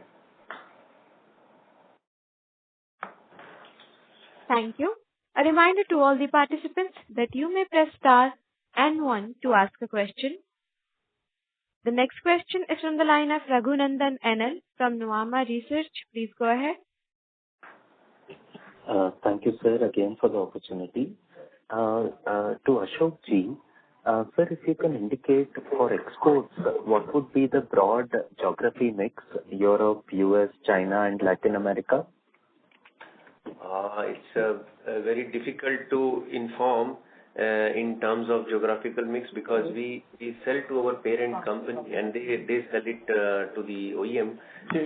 Thank you. A reminder to all the participants that you may press star and 1 to ask a question. The next question is from the line of Raghunandan NL from Nuvama Research. Please go ahead. Thank you, sir, again for the opportunity. To Ashok ji, sir, if you can indicate for exports, what would be the broad geography mix, Europe, US, China, and Latin America? It's very difficult to inform in terms of geographical mix because we sell to our parent company and they sell it to the OEM.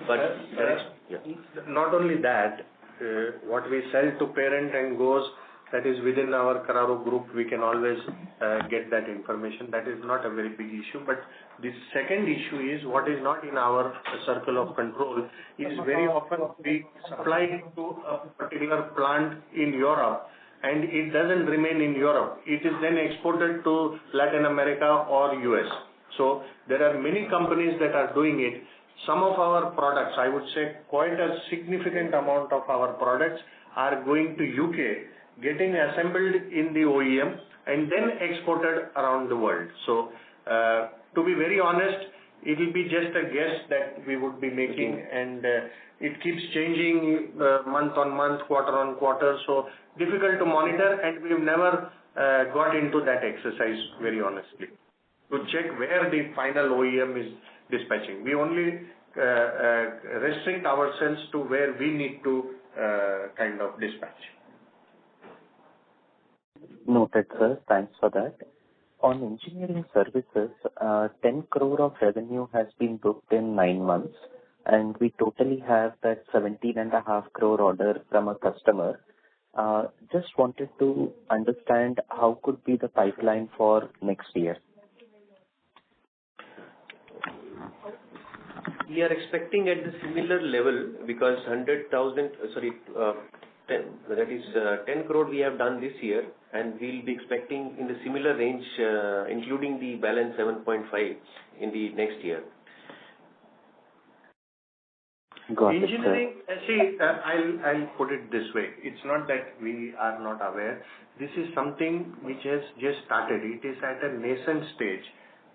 But not only that, what we sell to parent and goes, that is within our Carraro group, we can always get that information. That is not a very big issue. But the second issue is what is not in our circle of control is very often we supply to a particular plant in Europe and it doesn't remain in Europe. It is then exported to Latin America or US. So there are many companies that are doing it. Some of our products, I would say quite a significant amount of our products are going to UK, getting assembled in the OEM and then exported around the world. So to be very honest, it will be just a guess that we would be making, and it keeps changing month on month, quarter on quarter. So difficult to monitor, and we've never got into that exercise, very honestly, to check where the final OEM is dispatching. We only restrict ourselves to where we need to kind of dispatch. Noted, sir. Thanks for that. On engineering services, 10 crore of revenue has been booked in 9 months, and we totally have that 17.5 crore order from a customer. Just wanted to understand how could be the pipeline for next year. We are expecting at the similar level because 10 crore we have done this year, and we'll be expecting in the similar range, including the balance 7.5 in the next year. Got it, sir. Engineering, I'll put it this way. It's not that we are not aware. This is something which has just started. It is at a nascent stage.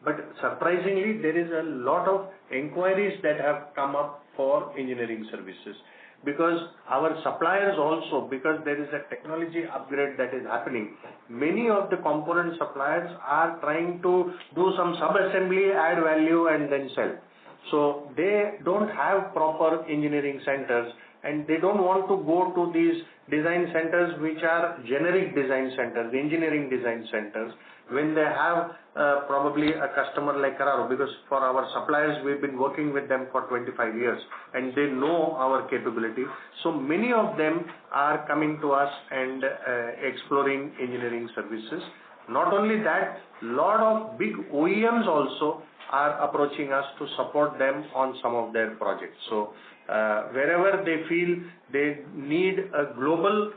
But surprisingly, there is a lot of inquiries that have come up for engineering services. Because our suppliers also, because there is a technology upgrade that is happening, many of the component suppliers are trying to do some sub-assembly, add value and then sell. So they don't have proper engineering centers and they don't want to go to these design centers which are generic design centers, engineering design centers, when they have probably a customer like Carraro, because for our suppliers we've been working with them for 25 years and they know our capability. So many of them are coming to us and exploring engineering services. Not only that, lot of big OEMs also are approaching us to support them on some of their projects. So wherever they feel they need a global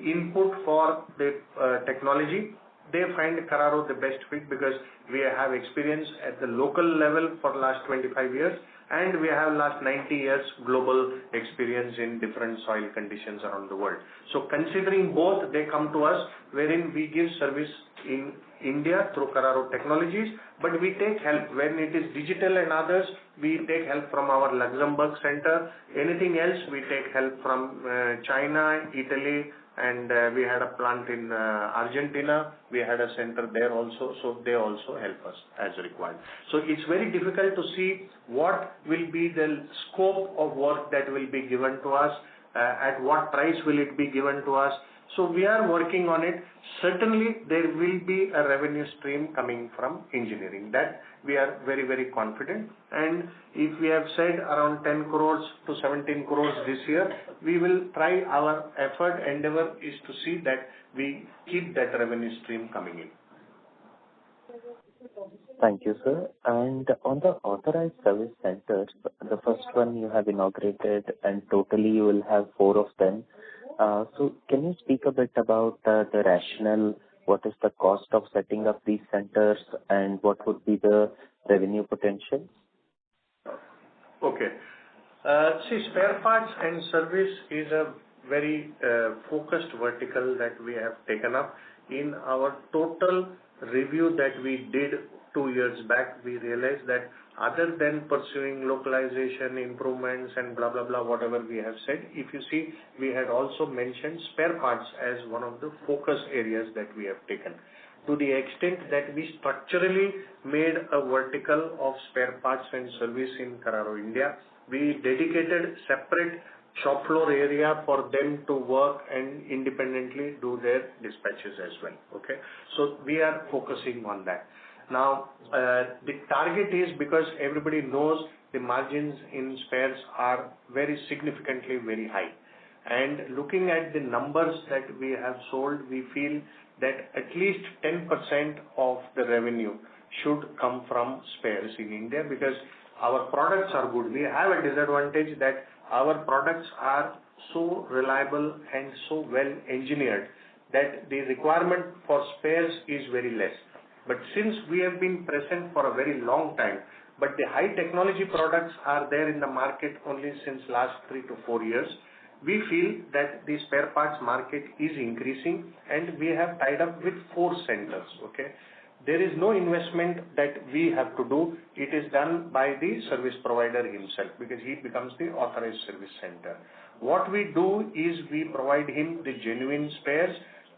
input for the technology, they find Carraro the best fit because we have experience at the local level for last 25 years and we have last 90 years global experience in different soil conditions around the world. So considering both, they come to us wherein we give service in India through Carraro Technologies, but we take help when it is digital and others. We take help from our Luxembourg center. Anything else, we take help from China, Italy, and we had a plant in Argentina. We had a center there also, so they also help us as required. So it's very difficult to see what will be the scope of work that will be given to us, at what price will it be given to us. So we are working on it. Certainly there will be a revenue stream coming from engineering. That we are very, very confident. And if we have said around 10 crores to 17 crores this year, we will try our effort. Endeavor is to see that we keep that revenue stream coming in. Thank you, sir. And on the authorized service centers, the first one you have inaugurated and totally you will have 4 of them. So can you speak a bit about the rationale? What is the cost of setting up these centers and what would be the revenue potential? Okay. See, spare parts and service is a very focused vertical that we have taken up. In our total review that we did 2 years back, we realized that other than pursuing localization, improvements and blah, blah, blah, whatever we have said, if you see, we had also mentioned spare parts as one of the focus areas that we have taken. To the extent that we structurally made a vertical of spare parts and service in Carraro India, we dedicated separate shop floor area for them to work and independently do their dispatches as well. Okay, so we are focusing on that. Now, the target is because everybody knows the margins in spares are very significantly very high. And looking at the numbers that we have sold, we feel that at least 10% of the revenue should come from spares in India because our products are good. We have a disadvantage that our products are so reliable and so well engineered that the requirement for spares is very less. But since we have been present for a very long time, but the high technology products are there in the market only since last 3 to 4 years, we feel that the spare parts market is increasing and we have tied up with 4 centers. Okay, there is no investment that we have to do. It is done by the service provider himself because he becomes the authorized service center. What we do is we provide him the genuine spares.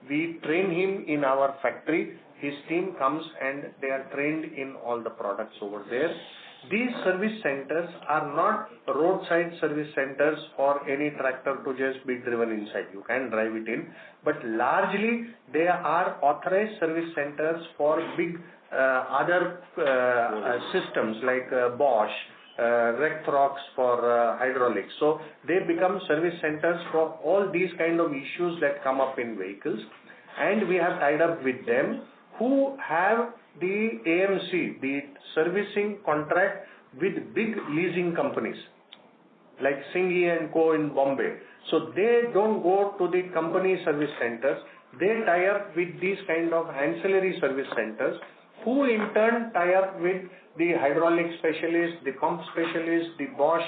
We train him in our factory. His team comes and they are trained in all the products over there. These service centers are not roadside service centers for any tractor to just be driven inside. You can drive it in, but largely they are authorized service centers for big other systems like Bosch, Rectrox for hydraulics. So they become service centers for all these kind of issues that come up in vehicles. And we have tied up with them who have the AMC, the servicing contract with big leasing companies like Singhi and Co in Bombay. So they don't go to the company service centers. They tie up with these kind of ancillary service centers who in turn tie up with the hydraulic specialists, the pump specialists, the Bosch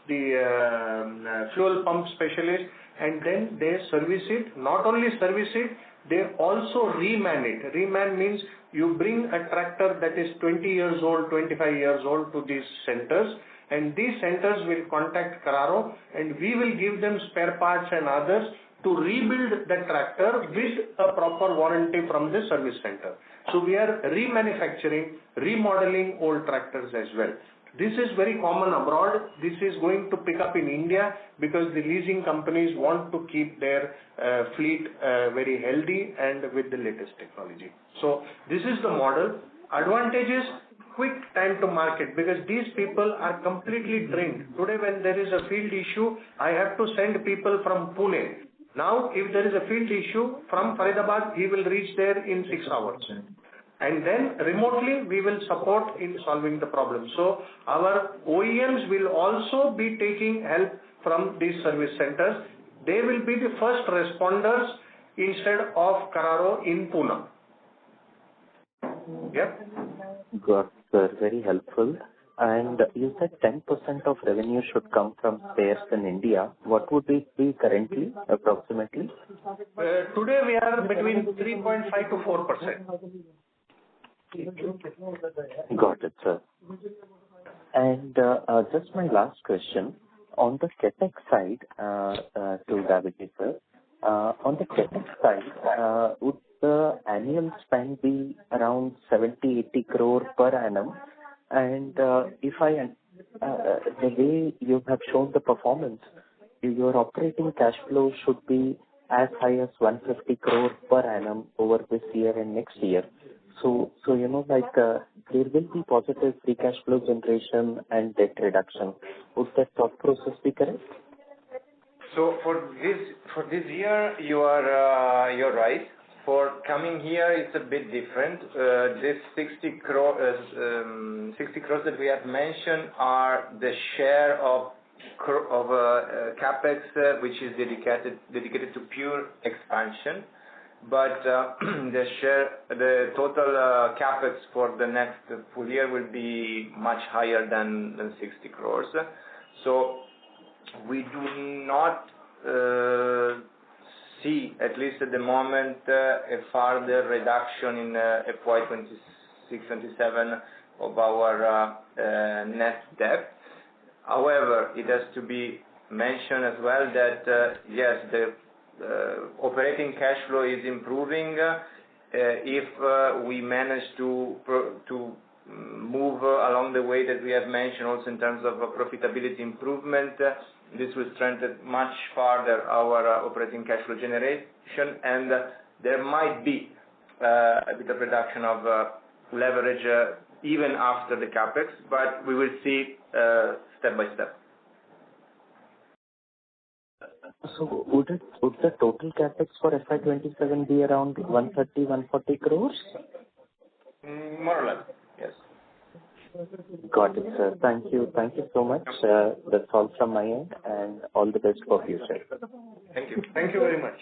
the fuel pump specialist, and then they service it. Not only service it, they also reman it. Reman means you bring a tractor that is 20 years old, 25 years old to these centers, and these centers will contact Carraro, and we will give them spare parts and others to rebuild the tractor with a proper warranty from the service center. So we are remanufacturing, remodeling old tractors as well. This is very common abroad. This is going to pick up in India because the leasing companies want to keep their fleet very healthy and with the latest technology. So this is the model. Advantage is quick time to market because these people are completely trained. Today when there is a field issue, I have to send people from Pune. Now, if there is a field issue from Faridabad, he will reach there in 6 hours. And then remotely, we will support in solving the problem. So, our OEMs will also be taking help from these service centers. They will be the first responders instead of Carraro in Pune. Yep. Got, sir. Very helpful. And you said 10% of revenue should come from spares in India. What would it be currently, approximately? Today we are between 3.5 to 4%. Got it, sir. And just my last question. On the capex side, to Davide, sir, on the capex side, would the annual spend be around 70-80 crore per annum? And if the way you have shown the performance, your operating cash flow should be as high as 150 crore per annum over this year and next year. So there will be positive free cash flow generation and debt reduction. Would that thought process be correct? So for this year, you're right. For coming year, it's a bit different. This 60 crores that we have mentioned are the share of capex which is dedicated to pure expansion. But the total capex for the next full year will be much higher than 60 crores. So we do not see, at least at the moment, a further reduction in FY 26-27 of our net debt. However, it has to be mentioned as well that yes, the operating cash flow is improving. If we manage to move along the way that we have mentioned, also in terms of profitability improvement, this will strengthen much further our operating cash flow generation, and there might be a bit of reduction of leverage even after the capex, but we will see step by step. So would the total capex for FY27 be around 130-140 crores? More or less, yes. Got it, sir. Thank you. Thank you so much. That's all from my end, and all the best for future. Thank you. Thank you very much.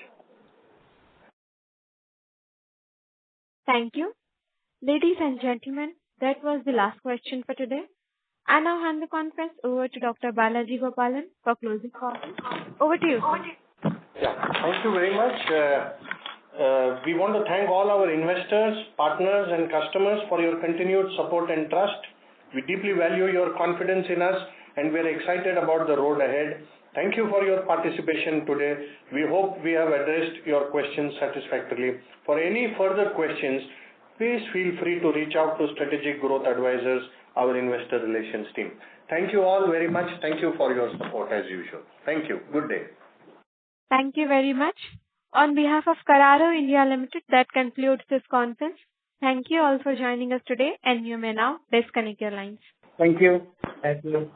Thank you. Ladies and gentlemen, that was the last question for today. I now hand the conference over to Dr. Balaji Gopalan for closing comments. Over to you, sir. Yeah, thank you very much. We want to thank all our investors, partners, and customers for your continued support and trust. We deeply value your confidence in us, and we are excited about the road ahead. Thank you for your participation today. We hope we have addressed your questions satisfactorily. For any further questions, please feel free to reach out to Strategic Growth Advisors, our investor relations team. Thank you all very much. Thank you for your support as usual. Thank you. Good day. Thank you very much. On behalf of Carraro India Limited, that concludes this conference. Thank you all for joining us today, and you may now disconnect your lines. Thank you. Thank you.